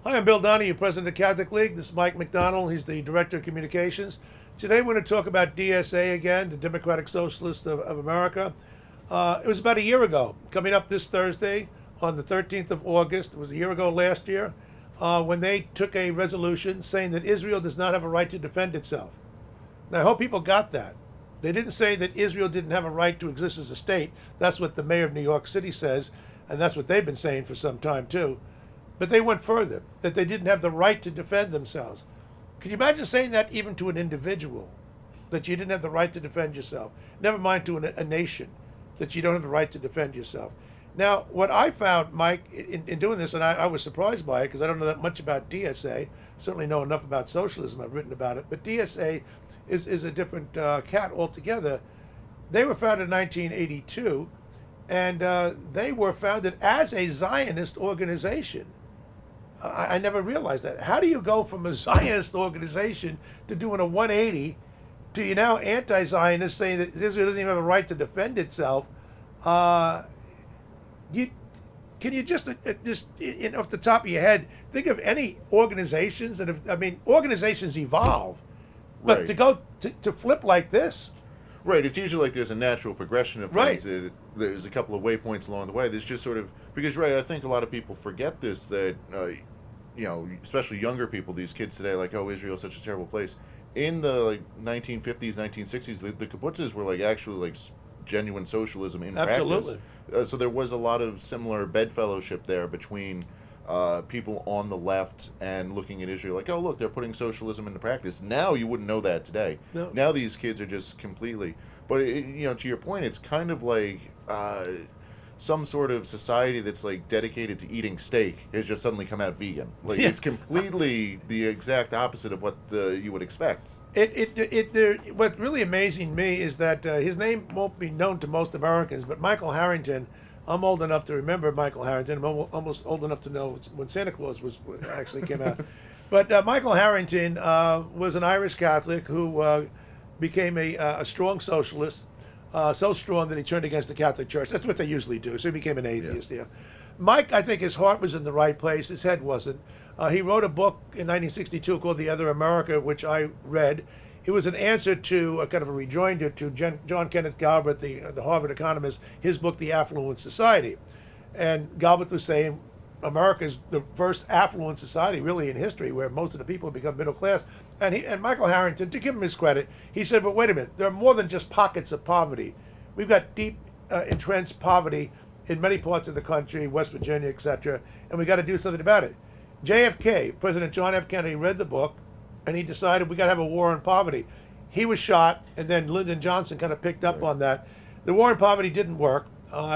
Hi, I'm Bill Donohue, President of the Catholic League. This is Mike McDonald. He's the Director of Communications. Today we're going to talk about DSA again, the Democratic Socialists of America. It was about a year ago, coming up this Thursday on the 13th of August. It was a year ago last year when they took a resolution saying that Israel does not have a right to defend itself. Now, I hope people got that. They didn't say that Israel didn't have a right to exist as a state. That's what the mayor of New York City says, and that's what they've been saying for some time, too. But they went further, that they didn't have the right to defend themselves. Could you imagine saying that even to an individual, that you didn't have the right to defend yourself? Never mind to a nation, that you don't have the right to defend yourself. Now, what I found, Mike, in doing this, and I was surprised by it because I don't know that much about DSA, certainly know enough about socialism, I've written about it, but DSA is a different cat altogether. They were founded in 1982, and they were founded as a Zionist organization. I never realized that. How do you go from a Zionist organization to doing a 180 to you now anti-Zionist saying that Israel doesn't even have a right to defend itself? You can you just off the top of your head think of any organizations organizations evolve, but Right. to go to flip like this, Right. It's usually like there's a natural progression of right? things. There's a couple of waypoints along the way. There's just sort of because right. I think a lot of people forget this that especially younger people, these kids today, like oh Israel's such a terrible place. In the 1950s, 1960s, the kibbutzes were like actually like genuine socialism in Absolutely. practice. So there was a lot of similar bedfellowship there between people on the left and looking at Israel like, oh, look, they're putting socialism into practice. Now you wouldn't know that today. No. Now these kids are just completely. But to your point, it's kind of like some sort of society that's like dedicated to eating steak has just suddenly come out vegan. Like Yeah. it's completely the exact opposite of what you would expect. What's really amazing me is that his name won't be known to most Americans, but Michael Harrington. I'm old enough to remember Michael Harrington. I'm almost old enough to know when Santa Claus actually came out. But Michael Harrington was an Irish Catholic who became a strong socialist, so strong that he turned against the Catholic Church. That's what they usually do. So he became an atheist. Yeah. Mike, I think his heart was in the right place. His head wasn't. He wrote a book in 1962 called The Other America, which I read. It was an answer to a kind of a rejoinder to John Kenneth Galbraith, the Harvard economist, his book, The Affluent Society. And Galbraith was saying America is the first affluent society really in history where most of the people become middle class. And Michael Harrington, to give him his credit, he said, but wait a minute, there are more than just pockets of poverty. We've got deep entrenched poverty in many parts of the country, West Virginia, etc., and we got to do something about it. JFK, President John F. Kennedy, read the book, and he decided we got to have a war on poverty. He was shot, and then Lyndon Johnson kind of picked up on that. The war on poverty didn't work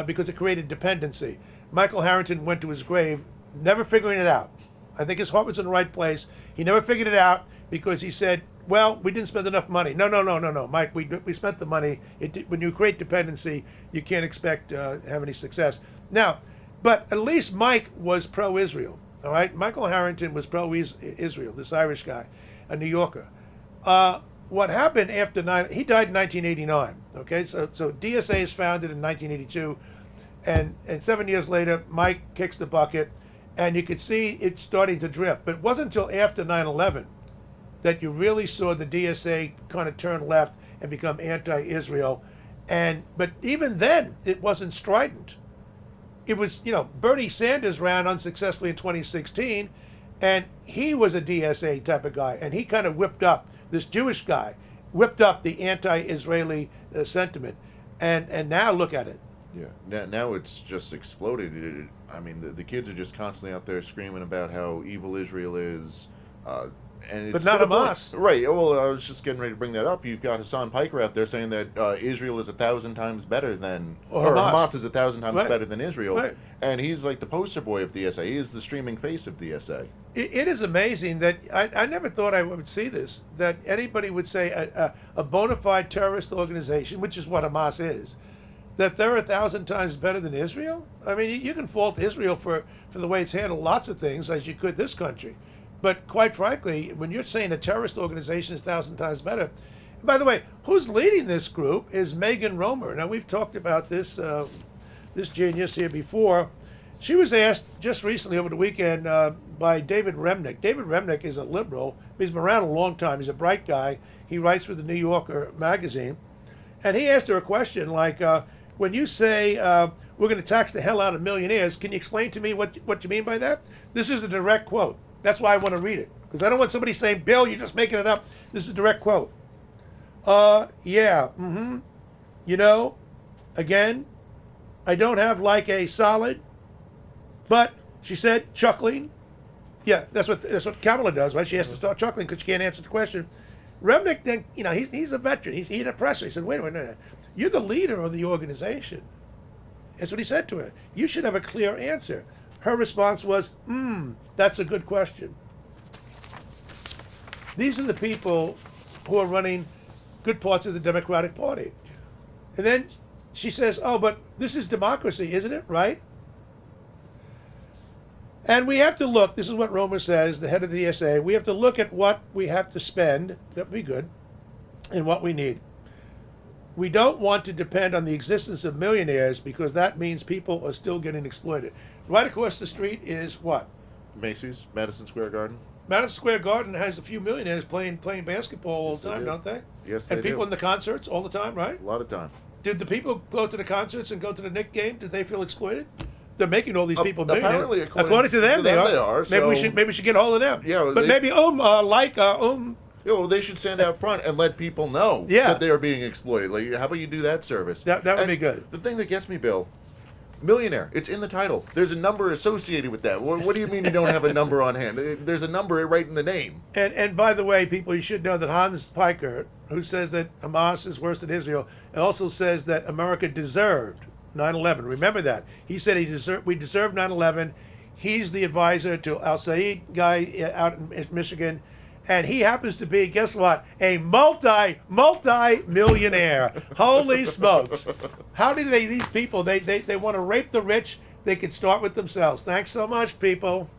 because it created dependency. Michael Harrington went to his grave never figuring it out. I think his heart was in the right place. He never figured it out because he said, well, we didn't spend enough money. No, Mike, we spent the money. When you create dependency, you can't expect to have any success. Now, but at least Mike was pro-Israel, all right? Michael Harrington was pro-Israel, this Irish guy, a New Yorker. What happened after he died in 1989, okay? So DSA is founded in 1982, and 7 years later, Mike kicks the bucket, and you could see it starting to drift. But it wasn't until after 9/11 that you really saw the DSA kind of turn left and become anti-Israel. But even then, it wasn't strident. It was, Bernie Sanders ran unsuccessfully in 2016, and he was a DSA type of guy, and he kind of whipped up, this Jewish guy, whipped up the anti-Israeli sentiment. And now look at it. Yeah. Now it's just exploded. The kids are just constantly out there screaming about how evil Israel is. And it's But not to the point- Hamas. Right. Well, I was just getting ready to bring that up. You've got Hassan Piker out there saying that Israel is 1,000 times better than, Or Hamas. Hamas is 1,000 times Right. better than Israel. Right. And he's like the poster boy of DSA. He is the streaming face of DSA. It is amazing that I never thought I would see this, that anybody would say a bona fide terrorist organization, which is what Hamas is, that they're 1,000 times better than Israel? I mean, you can fault Israel for the way it's handled lots of things, as you could this country. But quite frankly, when you're saying a terrorist organization is 1,000 times better, and by the way, who's leading this group is Megan Romer. Now, we've talked about this genius here before. She was asked just recently over the weekend, by David Remnick. David Remnick is a liberal. He's been around a long time. He's a bright guy. He writes for the New Yorker magazine. And he asked her a question like, when you say we're going to tax the hell out of millionaires, can you explain to me what you mean by that? This is a direct quote. That's why I want to read it. Because I don't want somebody saying, Bill, you're just making it up. This is a direct quote. Yeah, You know, again, I don't have like a solid, but she said, chuckling. Yeah, that's what Kamala does, right? She has to start chuckling because she can't answer the question. Remnick then, he's a veteran. He's a presser. He said, wait a minute, you're the leader of the organization. That's what he said to her. You should have a clear answer. Her response was, that's a good question. These are the people who are running good parts of the Democratic Party. And then she says, oh, but this is democracy, isn't it, right? And we have to look, this is what Romer says, the head of the DSA, we have to look at what we have to spend, that would be good, and what we need. We don't want to depend on the existence of millionaires because that means people are still getting exploited. Right across the street is what? Macy's, Madison Square Garden. Madison Square Garden has a few millionaires playing basketball all the time, don't they? Yes, they do. And people in the concerts all the time, right? A lot of time. Did the people go to the concerts and go to the Knicks game? Did they feel exploited? They're making all these people millionaires. Apparently, according to them, they are. Maybe we should get a hold of them. Yeah, but maybe they should stand out front and let people know that they are being exploited. Like, how about you do that service? That would be good. The thing that gets me, Bill, millionaire. It's in the title. There's a number associated with that. What do you mean you don't have a number on hand? There's a number right in the name. And by the way, people, you should know that Hans Piker, who says that Hamas is worse than Israel, also says that America deserved 9/11. Remember that. He said we deserved 9/11. He's the advisor to Al Said guy out in Michigan. And he happens to be, guess what, a multi-millionaire. Holy smokes. How do these people, they want to rape the rich, they can start with themselves. Thanks so much, people.